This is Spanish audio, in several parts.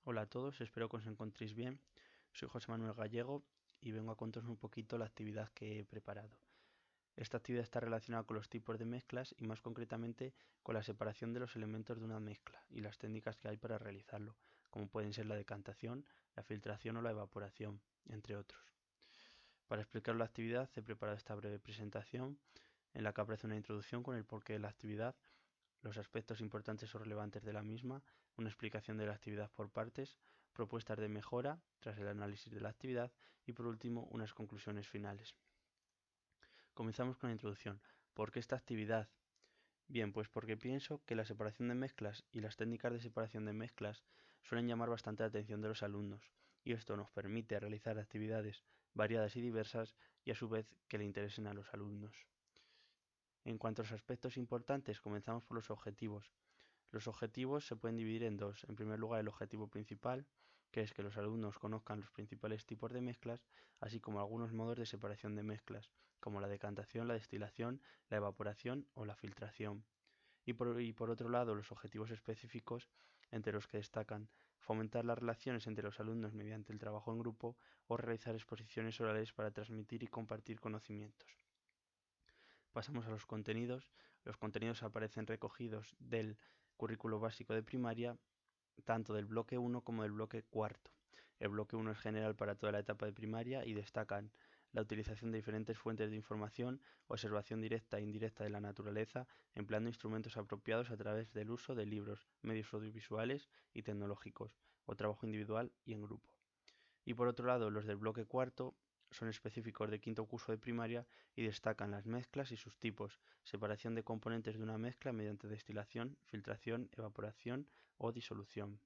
Hola a todos, espero que os encontréis bien. Soy José Manuel Gallego y vengo a contaros un poquito la actividad que he preparado. Esta actividad está relacionada con los tipos de mezclas y más concretamente con la separación de los elementos de una mezcla y las técnicas que hay para realizarlo, como pueden ser la decantación, la filtración o la evaporación, entre otros. Para explicar la actividad he preparado esta breve presentación en la que aparece una introducción con el porqué de la actividad, los aspectos importantes o relevantes de la misma, una explicación de la actividad por partes, propuestas de mejora tras el análisis de la actividad y por último unas conclusiones finales. Comenzamos con la introducción. ¿Por qué esta actividad? Bien, pues porque pienso que la separación de mezclas y las técnicas de separación de mezclas suelen llamar bastante la atención de los alumnos y esto nos permite realizar actividades variadas y diversas y a su vez que le interesen a los alumnos. En cuanto a los aspectos importantes, comenzamos por los objetivos. Los objetivos se pueden dividir en dos. En primer lugar, el objetivo principal, que es que los alumnos conozcan los principales tipos de mezclas, así como algunos modos de separación de mezclas, como la decantación, la destilación, la evaporación o la filtración. Y por otro lado, los objetivos específicos, entre los que destacan fomentar las relaciones entre los alumnos mediante el trabajo en grupo o realizar exposiciones orales para transmitir y compartir conocimientos. Pasamos a los contenidos. Los contenidos aparecen recogidos del currículo básico de primaria, tanto del bloque 1 como del bloque cuarto. El bloque 1 es general para toda la etapa de primaria y destacan la utilización de diferentes fuentes de información, observación directa e indirecta de la naturaleza, empleando instrumentos apropiados a través del uso de libros, medios audiovisuales y tecnológicos, o trabajo individual y en grupo. Y por otro lado, los del bloque cuarto son específicos de quinto curso de primaria y destacan las mezclas y sus tipos, separación de componentes de una mezcla mediante destilación, filtración, evaporación o disolución.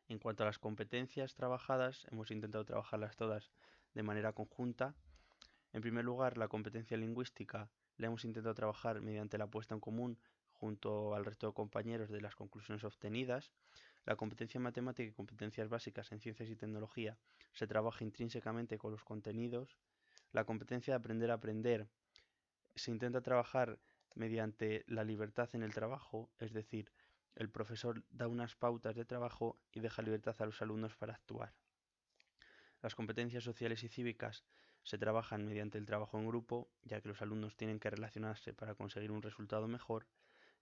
En cuanto a las competencias trabajadas, hemos intentado trabajarlas todas de manera conjunta. En primer lugar, la competencia lingüística la hemos intentado trabajar mediante la puesta en común junto al resto de compañeros de las conclusiones obtenidas. La competencia matemática y competencias básicas en ciencias y tecnología se trabaja intrínsecamente con los contenidos. La competencia de aprender a aprender se intenta trabajar mediante la libertad en el trabajo, es decir, el profesor da unas pautas de trabajo y deja libertad a los alumnos para actuar. Las competencias sociales y cívicas se trabajan mediante el trabajo en grupo, ya que los alumnos tienen que relacionarse para conseguir un resultado mejor.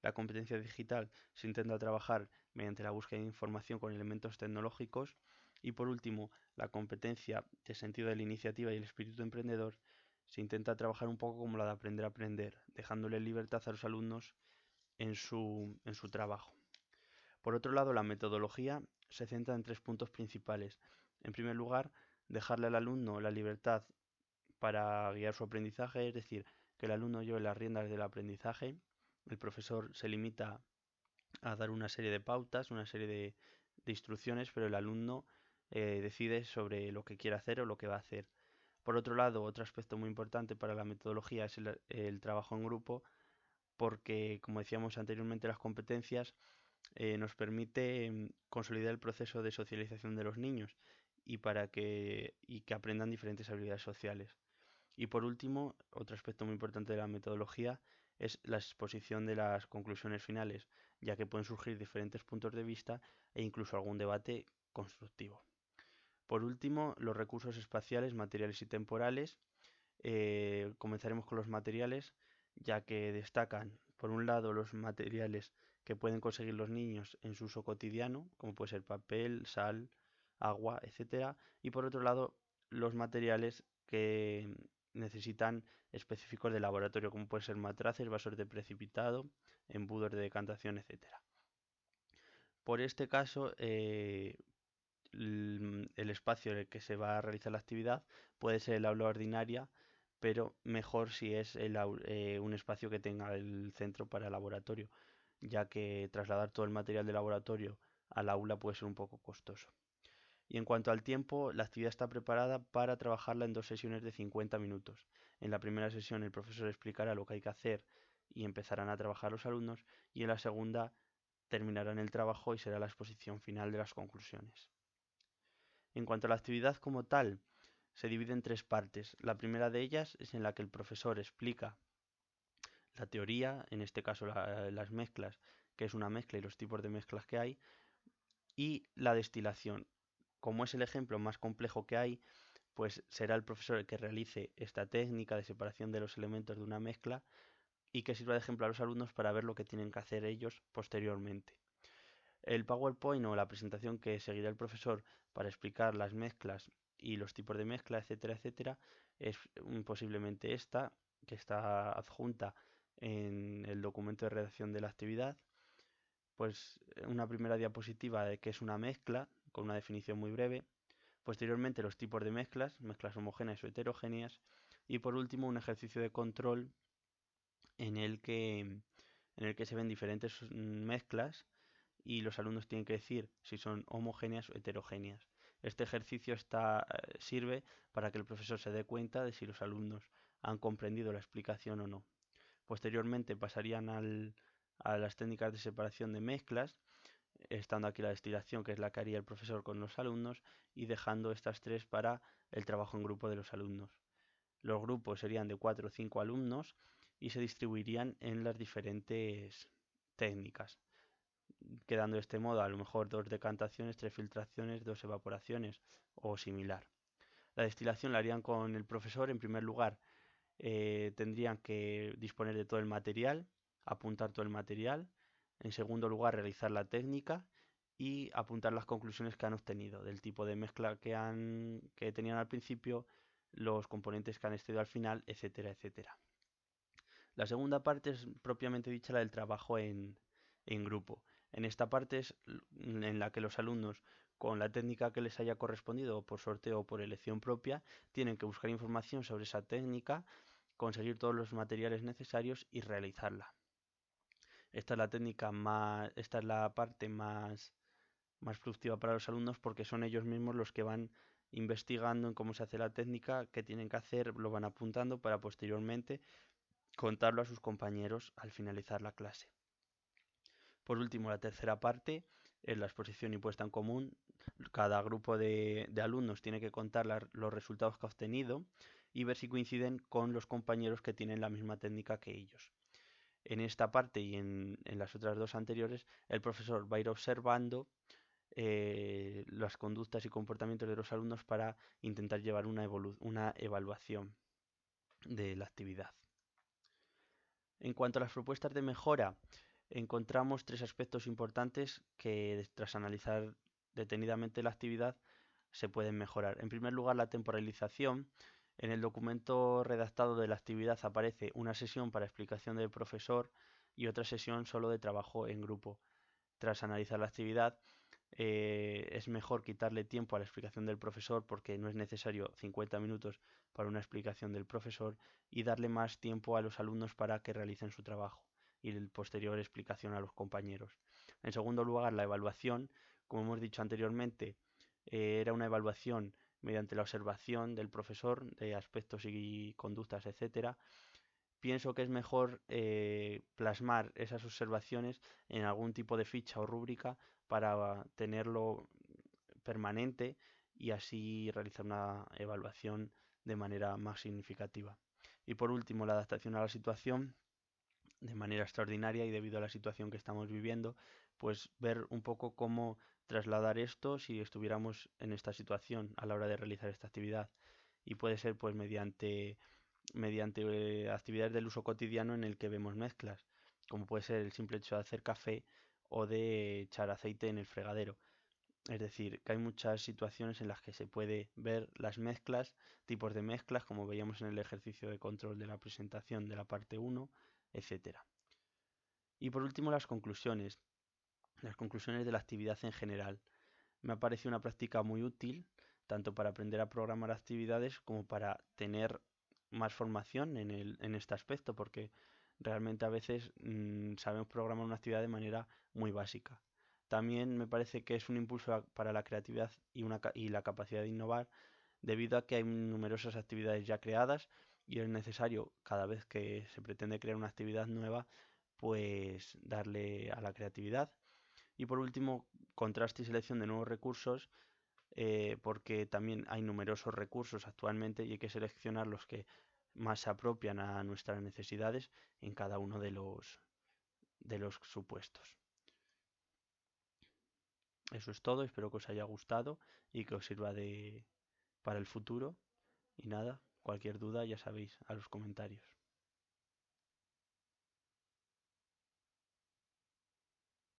La competencia digital se intenta trabajar mediante la búsqueda de información con elementos tecnológicos. Y por último, la competencia de sentido de la iniciativa y el espíritu emprendedor se intenta trabajar un poco como la de aprender a aprender, dejándole libertad a los alumnos en su trabajo. Por otro lado, la metodología se centra en tres puntos principales. En primer lugar, dejarle al alumno la libertad para guiar su aprendizaje, es decir, que el alumno lleve las riendas del aprendizaje. El profesor se limita a dar una serie de pautas, una serie de instrucciones, pero el alumno decide sobre lo que quiere hacer o lo que va a hacer. Por otro lado, otro aspecto muy importante para la metodología es el trabajo en grupo, porque, como decíamos anteriormente, las competencias nos permite consolidar el proceso de socialización de los niños y que aprendan diferentes habilidades sociales. Y por último, otro aspecto muy importante de la metodología es la exposición de las conclusiones finales, ya que pueden surgir diferentes puntos de vista e incluso algún debate constructivo. Por último, los recursos espaciales, materiales y temporales. Comenzaremos con los materiales, ya que destacan, por un lado, los materiales que pueden conseguir los niños en su uso cotidiano, como puede ser papel, sal, agua, etcétera, y por otro lado, los materiales que necesitan específicos de laboratorio, como pueden ser matraces, vasos de precipitado, embudos de decantación, etcétera. Por este caso, el espacio en el que se va a realizar la actividad puede ser el aula ordinaria, pero mejor si es un espacio que tenga el centro para el laboratorio, ya que trasladar todo el material de laboratorio al aula puede ser un poco costoso. Y en cuanto al tiempo, la actividad está preparada para trabajarla en dos sesiones de 50 minutos. En la primera sesión el profesor explicará lo que hay que hacer y empezarán a trabajar los alumnos, y en la segunda terminarán el trabajo y será la exposición final de las conclusiones. En cuanto a la actividad como tal, se divide en tres partes. La primera de ellas es en la que el profesor explica la teoría, en este caso las mezclas, que es una mezcla y los tipos de mezclas que hay. Y la destilación, como es el ejemplo más complejo que hay, pues será el profesor el que realice esta técnica de separación de los elementos de una mezcla y que sirva de ejemplo a los alumnos para ver lo que tienen que hacer ellos posteriormente. El PowerPoint o la presentación que seguirá el profesor para explicar las mezclas y los tipos de mezcla, etcétera, etcétera, es posiblemente esta, que está adjunta en el documento de redacción de la actividad. Pues una primera diapositiva de qué es una mezcla, con una definición muy breve. Posteriormente los tipos de mezclas, mezclas homogéneas o heterogéneas. Y por último un ejercicio de control en el que, se ven diferentes mezclas y los alumnos tienen que decir si son homogéneas o heterogéneas. Este ejercicio sirve para que el profesor se dé cuenta de si los alumnos han comprendido la explicación o no. Posteriormente pasarían a las técnicas de separación de mezclas, estando aquí la destilación, que es la que haría el profesor con los alumnos, y dejando estas tres para el trabajo en grupo de los alumnos. Los grupos serían de 4 o 5 alumnos y se distribuirían en las diferentes técnicas, quedando de este modo a lo mejor 2 decantaciones, 3 filtraciones, 2 evaporaciones o similar. La destilación la harían con el profesor. En primer lugar, tendrían que disponer de todo el material, apuntar todo el material. En segundo lugar, realizar la técnica y apuntar las conclusiones que han obtenido del tipo de mezcla que tenían al principio, los componentes que han extraído al final, etcétera, etcétera. La segunda parte es propiamente dicha la del trabajo en grupo. En esta parte es en la que los alumnos, con la técnica que les haya correspondido, por sorteo o por elección propia, tienen que buscar información sobre esa técnica, conseguir todos los materiales necesarios y realizarla. Esta es la parte más productiva para los alumnos, porque son ellos mismos los que van investigando en cómo se hace la técnica, qué tienen que hacer, lo van apuntando para posteriormente contarlo a sus compañeros al finalizar la clase. Por último, la tercera parte es la exposición y puesta en común. Cada grupo de alumnos tiene que contar los resultados que ha obtenido y ver si coinciden con los compañeros que tienen la misma técnica que ellos. En esta parte y en las otras dos anteriores, el profesor va a ir observando las conductas y comportamientos de los alumnos para intentar llevar una evaluación de la actividad. En cuanto a las propuestas de mejora, encontramos tres aspectos importantes que, tras analizar detenidamente la actividad, se pueden mejorar. En primer lugar, la temporalización. En el documento redactado de la actividad aparece una sesión para explicación del profesor y otra sesión solo de trabajo en grupo. Tras analizar la actividad, es mejor quitarle tiempo a la explicación del profesor, porque no es necesario 50 minutos para una explicación del profesor, y darle más tiempo a los alumnos para que realicen su trabajo y la posterior explicación a los compañeros. En segundo lugar, la evaluación. Como hemos dicho anteriormente, era una evaluación mediante la observación del profesor de aspectos y conductas, etcétera. Pienso que es mejor plasmar esas observaciones en algún tipo de ficha o rúbrica para tenerlo permanente y así realizar una evaluación de manera más significativa. Y por último, la adaptación a la situación de manera extraordinaria, y debido a la situación que estamos viviendo, pues ver un poco cómo trasladar esto si estuviéramos en esta situación a la hora de realizar esta actividad. Y puede ser pues mediante actividades del uso cotidiano en el que vemos mezclas, como puede ser el simple hecho de hacer café o de echar aceite en el fregadero. Es decir, que hay muchas situaciones en las que se puede ver las mezclas, tipos de mezclas, como veíamos en el ejercicio de control de la presentación de la parte 1, etcétera. Y por último, las conclusiones. Las conclusiones de la actividad en general. Me ha parecido una práctica muy útil, tanto para aprender a programar actividades como para tener más formación en este aspecto, porque realmente a veces sabemos programar una actividad de manera muy básica. También me parece que es un impulso para la creatividad y la capacidad de innovar, debido a que hay numerosas actividades ya creadas y es necesario, cada vez que se pretende crear una actividad nueva, pues darle a la creatividad. Y por último, contraste y selección de nuevos recursos, porque también hay numerosos recursos actualmente y hay que seleccionar los que más se apropian a nuestras necesidades en cada uno de los supuestos. Eso es todo, espero que os haya gustado y que os sirva para el futuro. Y nada, cualquier duda ya sabéis, a los comentarios.